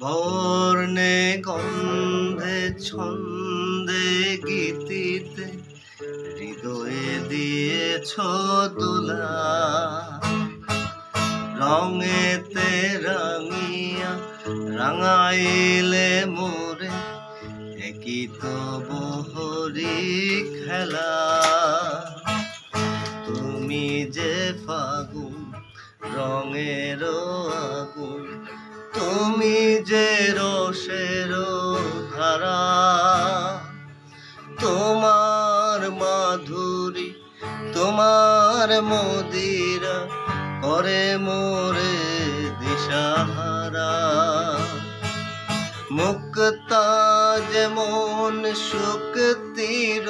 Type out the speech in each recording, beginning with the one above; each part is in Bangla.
বর্ণে গন্ধে ছন্দে গীতিতে হৃদয়ে দিয়েছ দোলা, রঙেতে রাঙিয়া রাঙাইলে মোরে একই তো বহরি খেলা। তুমি যে ফাগুন রঙের আগুন, তুমি যে রসের ধারা, তোমার মাধুরী তোমার মদিরা করে মোরে দিশাহারা। মুক্তা যেমন শক্তির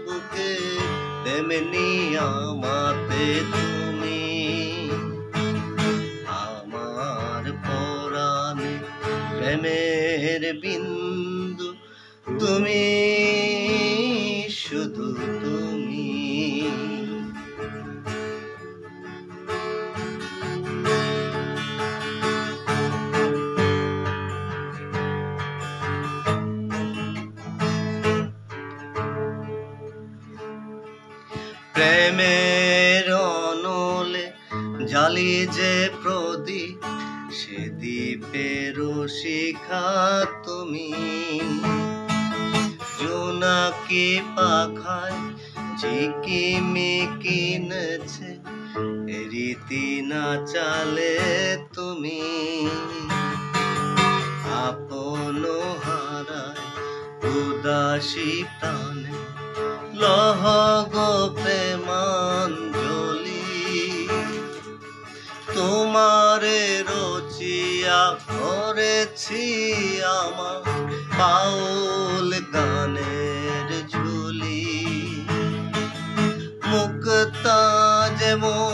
বুকে, তেমনি আমাতে তুমি আমার পরাণে প্রেমের বিন্দু, তুমি শুধু তুমি। প্রেমের অনলে জালি যে প্রদীপ, সে দ্বীপের শিখা তুমি। জোনাকি পাখায় ঝিকিমিকি নেছে, রীতি না চালে তুমি। আপন হারায় উদাসী প্রাণে লহ গো প্রেমাঞ্জলি, তোমারে রচিয়া করেছি আমার বাউল গানের ঝুলি। মুক্তা যেমন